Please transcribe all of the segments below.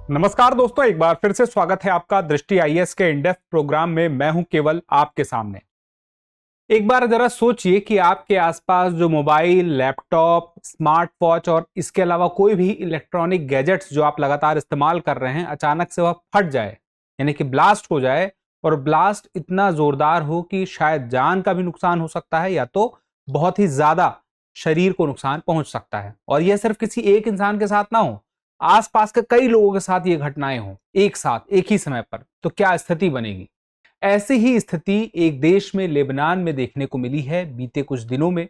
नमस्कार दोस्तों, एक बार फिर से स्वागत है आपका दृष्टि आईएएस के इंडेप्थ प्रोग्राम में। मैं हूं केवल आपके सामने। एक बार जरा सोचिए कि आपके आसपास जो मोबाइल, लैपटॉप, स्मार्ट वॉच और इसके अलावा कोई भी इलेक्ट्रॉनिक गैजेट्स जो आप लगातार इस्तेमाल कर रहे हैं, अचानक से वह फट जाए, यानी कि ब्लास्ट हो जाए। और ब्लास्ट इतना जोरदार हो कि शायद जान का भी नुकसान हो सकता है या तो बहुत ही ज्यादा शरीर को नुकसान पहुंच सकता है। और यह सिर्फ किसी एक इंसान के साथ ना हो, आसपास के कई लोगों के साथ ये घटनाएं हों एक साथ एक ही समय पर, तो क्या स्थिति बनेगी। ऐसी ही स्थिति एक देश में, लेबनान में देखने को मिली है बीते कुछ दिनों में।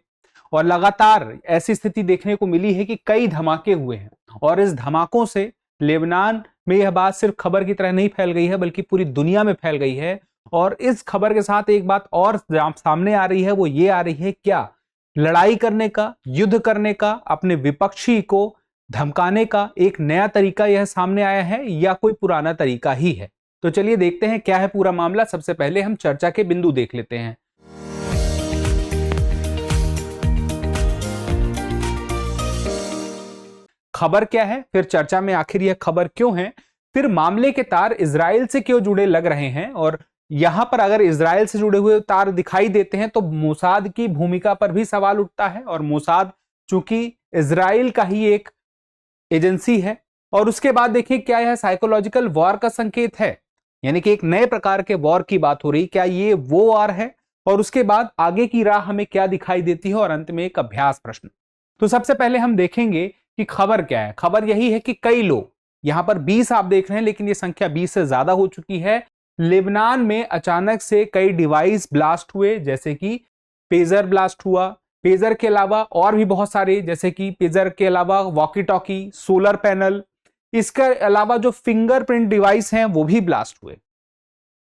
और लगातार ऐसी स्थिति देखने को मिली है कि कई धमाके हुए हैं। और इस धमाकों से लेबनान में यह बात सिर्फ खबर की तरह नहीं फैल गई है, बल्कि पूरी दुनिया में फैल गई है। और इस खबर के साथ एक बात और सामने आ रही है, वो ये आ रही है, क्या लड़ाई करने का, युद्ध करने का, अपने विपक्षी को धमकाने का एक नया तरीका यह सामने आया है या कोई पुराना तरीका ही है। तो चलिए देखते हैं क्या है पूरा मामला। सबसे पहले हम चर्चा के बिंदु देख लेते हैं। खबर क्या है, फिर चर्चा में आखिर यह खबर क्यों है, फिर मामले के तार इजराइल से क्यों जुड़े लग रहे हैं। और यहां पर अगर इजराइल से जुड़े हुए तार दिखाई देते हैं तो मोसाद की भूमिका पर भी सवाल उठता है। और मोसाद चूंकि इजराइल का ही एक एजेंसी है। और उसके बाद देखिए, क्या यह साइकोलॉजिकल वॉर का संकेत है, यानी कि एक नए प्रकार के वॉर की बात हो रही, क्या ये वो वॉर है। और उसके बाद आगे की राह हमें क्या दिखाई देती है, और अंत में एक अभ्यास प्रश्न। तो सबसे पहले हम देखेंगे कि खबर क्या है। खबर यही है कि कई लोग, यहां पर 20 आप देख रहे हैं, लेकिन ये संख्या 20 से ज्यादा हो चुकी है। लेबनान में अचानक से कई डिवाइस ब्लास्ट हुए, जैसे कि पेजर ब्लास्ट हुआ। पेजर के अलावा और भी बहुत सारे, जैसे कि पेजर के अलावा वॉकी टॉकी, सोलर पैनल, इसके अलावा जो फिंगरप्रिंट डिवाइस हैं वो भी ब्लास्ट हुए।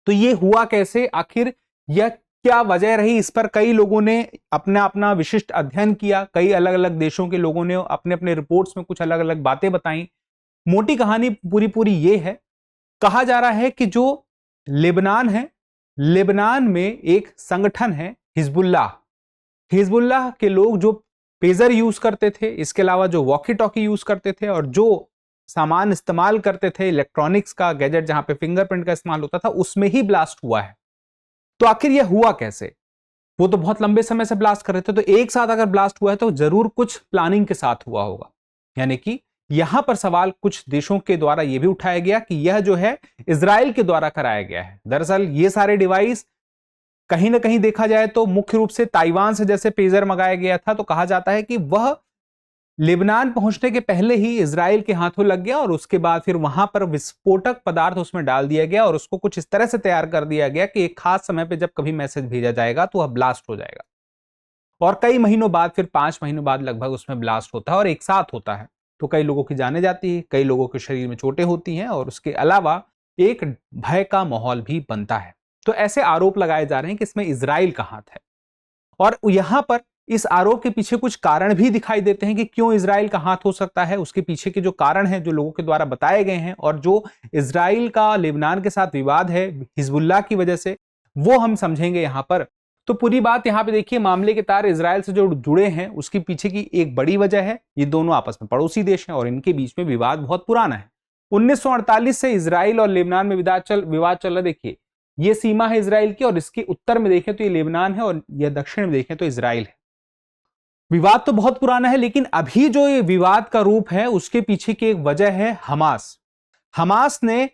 तो ये हुआ कैसे, आखिर यह क्या वजह रही, इस पर कई लोगों ने अपना अपना विशिष्ट अध्ययन किया। कई अलग अलग देशों के लोगों ने अपने अपने रिपोर्ट्स में कुछ अलग अलग बातें बताई। मोटी कहानी पूरी पूरी ये है, कहा जा रहा है कि जो लेबनान है, लेबनान में एक संगठन है हिजबुल्लाह। हिजबुल्लाह के लोग जो पेजर यूज करते थे, इसके अलावा जो वॉकी टॉकी यूज करते थे, और जो सामान इस्तेमाल करते थे इलेक्ट्रॉनिक्स का, गैजेट जहां पे फिंगरप्रिंट का इस्तेमाल होता था, उसमें ही ब्लास्ट हुआ है। तो आखिर यह हुआ कैसे। वो तो बहुत लंबे समय से ब्लास्ट कर रहे थे, तो एक साथ अगर ब्लास्ट हुआ है तो जरूर कुछ प्लानिंग के साथ हुआ होगा। यानी कि यहां पर सवाल कुछ देशों के द्वारा यह भी उठाया गया कि यह जो है इजराइल के द्वारा कराया गया है। दरअसल ये सारे डिवाइस कहीं ना कहीं देखा जाए तो मुख्य रूप से ताइवान से जैसे पेजर मंगाया गया था, तो कहा जाता है कि वह लेबनान पहुंचने के पहले ही इजराइल के हाथों लग गया, और उसके बाद फिर वहां पर विस्फोटक पदार्थ उसमें डाल दिया गया, और उसको कुछ इस तरह से तैयार कर दिया गया कि एक खास समय पे जब कभी मैसेज भेजा जाएगा तो वह ब्लास्ट हो जाएगा। और कई महीनों बाद, फिर 5 महीनों बाद लगभग उसमें ब्लास्ट होता है, और एक साथ होता है। तो कई लोगों की जाने जाती है, कई लोगों के शरीर में चोटें होती हैं, और उसके अलावा एक भय का माहौल भी बनता है। तो ऐसे आरोप लगाए जा रहे हैं कि इसमें इजराइल का हाथ है। और यहां पर इस आरोप के पीछे कुछ कारण भी दिखाई देते हैं कि क्यों इजराइल का हाथ हो सकता है। उसके पीछे के जो कारण हैं, जो लोगों के द्वारा बताए गए हैं, और जो इजराइल का लेबनान के साथ विवाद है हिजबुल्लाह की वजह से, वो हम समझेंगे यहां पर। तो पूरी बात यहां पे देखिए, मामले के तार इजराइल से जो जुड़े हैं उसके पीछे की एक बड़ी वजह है, ये दोनों आपस में पड़ोसी देश हैं और इनके बीच में विवाद बहुत पुराना है। 1948 से इजराइल और लेबनान में विवाद चल रहा। देखिए, ये सीमा है इजराइल की, और इसके उत्तर में देखें तो ये लेबनान है, और यह दक्षिण में देखें तो इजराइल है। विवाद तो बहुत पुराना है, लेकिन अभी जो ये विवाद का रूप है उसके पीछे की एक वजह है हमास। हमास ने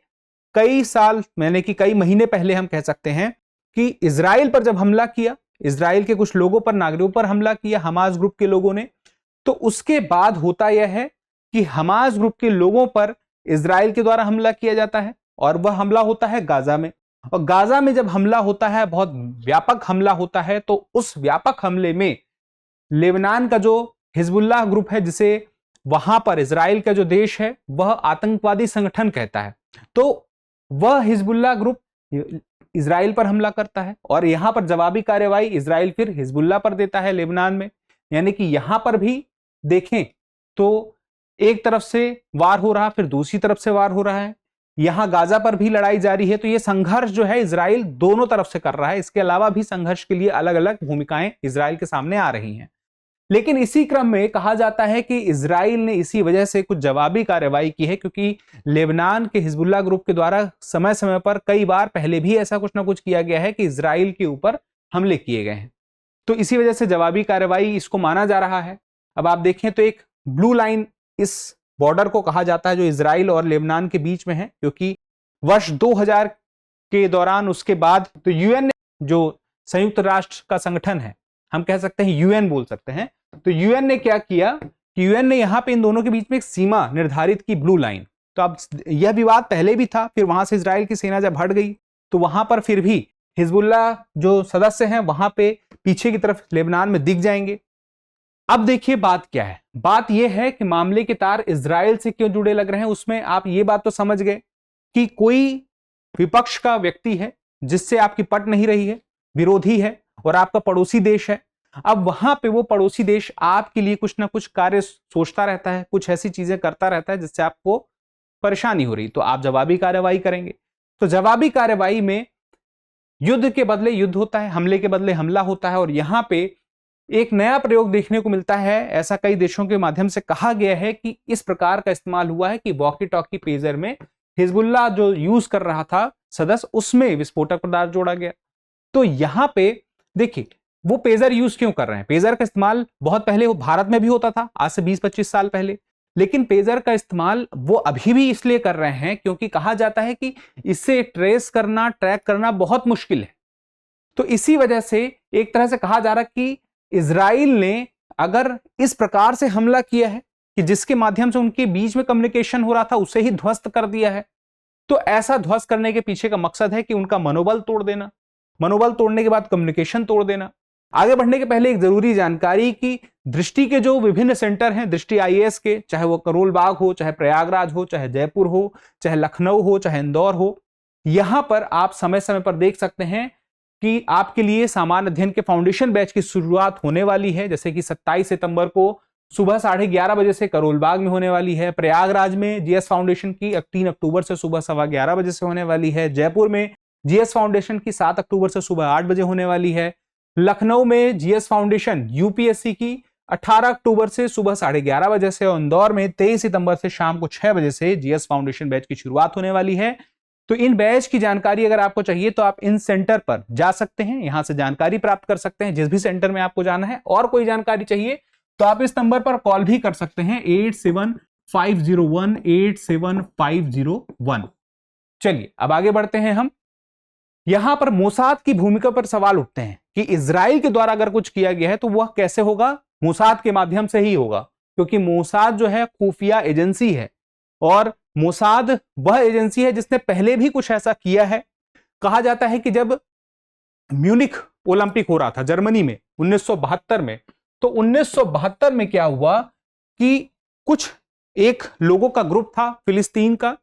कई साल, मैंने कि कई महीने पहले हम कह सकते हैं, कि इजराइल पर जब हमला किया, इजराइल के कुछ लोगों पर, नागरिकों पर हमला किया हमास ग्रुप के लोगों ने, तो उसके बाद होता यह है कि हमास ग्रुप के लोगों पर इजराइल के द्वारा हमला किया जाता है, और वह हमला होता है गाजा में। और गाजा में जब हमला होता है, बहुत व्यापक हमला होता है, तो उस व्यापक हमले में लेबनान का जो हिजबुल्लाह ग्रुप है, जिसे वहां पर इजराइल का जो देश है वह आतंकवादी संगठन कहता है, तो वह हिजबुल्लाह ग्रुप इजराइल पर हमला करता है, और यहां पर जवाबी कार्रवाई इजराइल फिर हिजबुल्लाह पर देता है लेबनान में। यानी कि यहां पर भी देखें तो एक तरफ से वार हो रहा, फिर दूसरी तरफ से वार हो रहा है। यहां गाजा पर भी लड़ाई जारी है। तो यह संघर्ष जो है इजराइल दोनों तरफ से कर रहा है। इसके अलावा भी संघर्ष के लिए अलग अलग भूमिकाएं इजराइल के सामने आ रही हैं। लेकिन इसी क्रम में कहा जाता है कि इजराइल ने इसी वजह से कुछ जवाबी कार्रवाई की है, क्योंकि लेबनान के हिजबुल्लाह ग्रुप के द्वारा समय समय पर कई बार पहले भी ऐसा कुछ ना कुछ किया गया है कि इजराइल के ऊपर हमले किए गए हैं। तो इसी वजह से जवाबी कार्रवाई इसको माना जा रहा है। अब आप देखें तो एक ब्लू लाइन इस बॉर्डर को कहा जाता है जो इजराइल और लेबनान के बीच में है, क्योंकि वर्ष 2000 के दौरान उसके बाद तो यूएन ने, जो संयुक्त राष्ट्र का संगठन है, हम कह सकते हैं यूएन बोल सकते हैं, तो यूएन ने क्या किया कि यूएन ने यहां पे इन दोनों के बीच में एक सीमा निर्धारित की, ब्लू लाइन। तो अब यह विवाद पहले भी था, फिर वहां से इजराइल की सेना जब हट गई तो वहां पर फिर भी हिजबुल्लाह जो सदस्य हैं वहां पे पीछे की तरफ लेबनान में दिख जाएंगे। अब देखिए बात क्या है, बात यह है कि मामले के तार इजराइल से क्यों जुड़े लग रहे हैं। उसमें आप ये बात तो समझ गए कि कोई विपक्ष का व्यक्ति है जिससे आपकी पट नहीं रही है, विरोधी है और आपका पड़ोसी देश है। अब वहां पे वो पड़ोसी देश आपके लिए कुछ ना कुछ कार्य सोचता रहता है, कुछ ऐसी चीजें करता रहता है जिससे आपको परेशानी हो रही, तो आप जवाबी कार्रवाई करेंगे। तो जवाबी कार्रवाई में युद्ध के बदले युद्ध होता है, हमले के बदले हमला होता है। और यहां पे एक नया प्रयोग देखने को मिलता है, ऐसा कई देशों के माध्यम से कहा गया है कि इस प्रकार का इस्तेमाल हुआ है कि वॉकी टॉकी पेजर में हिजबुल्लाह जो यूज कर रहा था सदस्य, उसमें विस्फोटक पदार्थ जोड़ा गया। तो यहां पे देखिए वो पेजर यूज क्यों कर रहे हैं। पेजर का इस्तेमाल बहुत पहले भारत में भी होता था, आज से 20-25 साल पहले, लेकिन पेजर का इस्तेमाल वो अभी भी इसलिए कर रहे हैं क्योंकि कहा जाता है कि इससे ट्रेस करना, ट्रैक करना बहुत मुश्किल है। तो इसी वजह से एक तरह से कहा जा रहा है कि इजराइल ने अगर इस प्रकार से हमला किया है कि जिसके माध्यम से उनके बीच में कम्युनिकेशन हो रहा था उसे ही ध्वस्त कर दिया है, तो ऐसा ध्वस्त करने के पीछे का मकसद है कि उनका मनोबल तोड़ देना, मनोबल तोड़ने के बाद कम्युनिकेशन तोड़ देना। आगे बढ़ने के पहले एक जरूरी जानकारी की दृष्टि के जो विभिन्न सेंटर हैं दृष्टि आईएएस के, चाहे वो करोल बाग हो, चाहे प्रयागराज हो, चाहे जयपुर हो, चाहे लखनऊ हो, चाहे इंदौर हो, यहां पर आप समय समय पर देख सकते हैं कि आपके लिए सामान्य अध्ययन के फाउंडेशन बैच की शुरुआत होने वाली है। जैसे कि 27 सितंबर को सुबह 11:30 बजे से करोल बाग में होने वाली है, प्रयागराज में जीएस फाउंडेशन की 3 अक्टूबर से सुबह 11:15 बजे से होने वाली है, जयपुर में जीएस फाउंडेशन की 7 अक्टूबर से सुबह 8 बजे होने वाली है, लखनऊ में जीएस फाउंडेशन यूपीएससी की 18 अक्टूबर से सुबह 11:30 बजे से, और इंदौर में 23 सितंबर से शाम को 6 बजे से जीएस फाउंडेशन बैच की शुरुआत होने वाली है। तो इन बैच की जानकारी अगर आपको चाहिए तो आप इन सेंटर पर जा सकते हैं, यहां से जानकारी प्राप्त कर सकते हैं जिस भी सेंटर में आपको जाना है। और कोई जानकारी चाहिए तो आप इस नंबर पर कॉल भी कर सकते हैं 8750187501। चलिए अब आगे बढ़ते हैं हम। यहां पर मोसाद की भूमिका पर सवाल उठते हैं कि इजराइल के द्वारा अगर कुछ किया गया है तो वह कैसे होगा, मोसाद के माध्यम से ही होगा, क्योंकि मोसाद जो है खुफिया एजेंसी है और मोसाद वह एजेंसी है जिसने पहले भी कुछ ऐसा किया है। कहा जाता है कि जब म्यूनिख ओलंपिक हो रहा था जर्मनी में 1972 में, तो 1972 में क्या हुआ कि कुछ एक लोगों का ग्रुप था फिलिस्तीन का,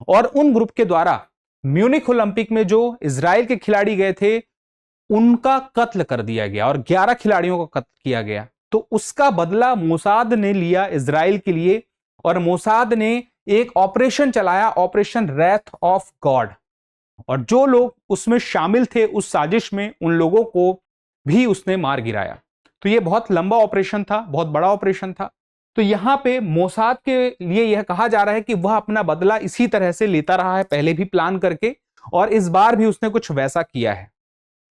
और उन ग्रुप के द्वारा म्यूनिख ओलंपिक में जो इजराइल के खिलाड़ी गए थे उनका कत्ल कर दिया गया और 11 खिलाड़ियों का कत्ल किया गया। तो उसका बदला मोसाद ने लिया इजराइल के लिए, और मोसाद ने एक ऑपरेशन चलाया, ऑपरेशन रैथ ऑफ गॉड, और जो लोग उसमें शामिल थे उस साजिश में उन लोगों को भी उसने मार गिराया। तो यह बहुत लंबा ऑपरेशन था, बहुत बड़ा ऑपरेशन था। तो यहां पे मोसाद के लिए यह कहा जा रहा है कि वह अपना बदला इसी तरह से लेता रहा है, पहले भी प्लान करके, और इस बार भी उसने कुछ वैसा किया है।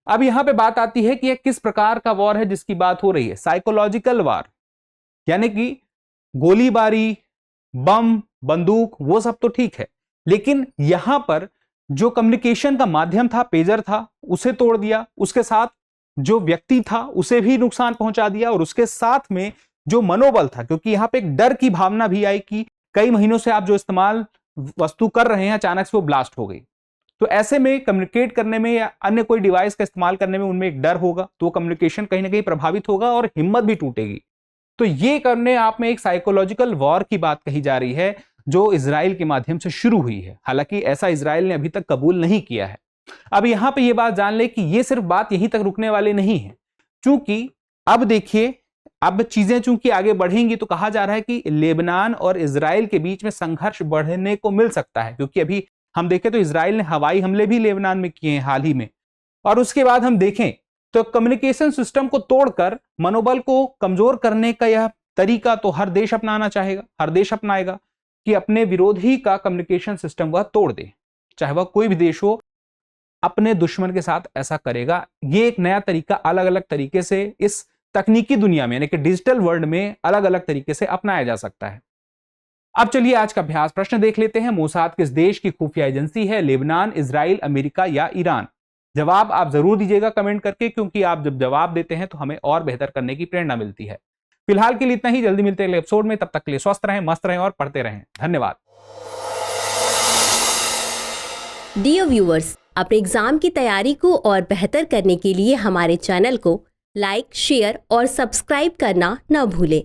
अब यहां पे बात आती है कि यह किस प्रकार का वॉर है जिसकी बात हो रही है। साइकोलॉजिकल वॉर, यानी कि गोलीबारी, बम, बंदूक, वो सब तो ठीक है, लेकिन यहां पर जो कम्युनिकेशन का माध्यम था, पेजर था, उसे तोड़ दिया, उसके साथ जो व्यक्ति था उसे भी नुकसान पहुंचा दिया, और उसके साथ में जो मनोबल था, क्योंकि यहां पे एक डर की भावना भी आई कि कई महीनों से आप जो इस्तेमाल वस्तु कर रहे हैं अचानक से वो ब्लास्ट हो गई, तो ऐसे में कम्युनिकेट करने में या अन्य कोई डिवाइस का इस्तेमाल करने में उनमें एक डर होगा, तो कम्युनिकेशन कहीं ना कहीं प्रभावित होगा और हिम्मत भी टूटेगी। तो ये करने आप में एक साइकोलॉजिकल वॉर की बात कही जा रही है जो इजराइल के माध्यम से शुरू हुई है। हालांकि ऐसा इजराइल ने अभी तक कबूल नहीं किया है। अब यहां पे ये बात जान ले कि ये सिर्फ बात यहीं तक रुकने वाली नहीं है, क्योंकि अब देखिए अब चीजें चूंकि आगे बढ़ेंगी तो कहा जा रहा है कि लेबनान और इजराइल के बीच में संघर्ष बढ़ने को मिल सकता है, क्योंकि अभी हम देखें तो इजराइल ने हवाई हमले भी लेबनान में किए हैं हाल ही में, और उसके बाद हम देखें तो कम्युनिकेशन सिस्टम को तोड़कर मनोबल को कमजोर करने का यह तरीका तो हर देश अपनाना चाहेगा, हर देश अपनाएगा कि अपने विरोधी का कम्युनिकेशन सिस्टम वह तोड़ दे, चाहे वह कोई भी देश हो, अपने दुश्मन के साथ ऐसा करेगा। ये एक नया तरीका अलग अलग तरीके से इस तकनीकी दुनिया में यानी कि डिजिटल वर्ल्ड में अलग अलग तरीके से अपनाया जा सकता है। अब चलिए आज का अभ्यास प्रश्न देख लेते हैं। मोसाद किस देश की खुफिया एजेंसी है? लेबनान, इजराइल, अमेरिका या ईरान? जवाब आप जरूर दीजिएगा कमेंट करके, क्योंकि आप जब जवाब देते हैं तो हमें और बेहतर करने की प्रेरणा मिलती है। फिलहाल के लिए इतना ही, जल्दी मिलते हैं अगले एपिसोड में। तब तक के लिए स्वस्थ रहें, मस्त रहें और पढ़ते रहें। धन्यवाद। डियर व्यूअर्स, अपने एग्जाम की तैयारी को और बेहतर करने के लिए हमारे चैनल को लाइक, शेयर और सब्सक्राइब करना न भूलें।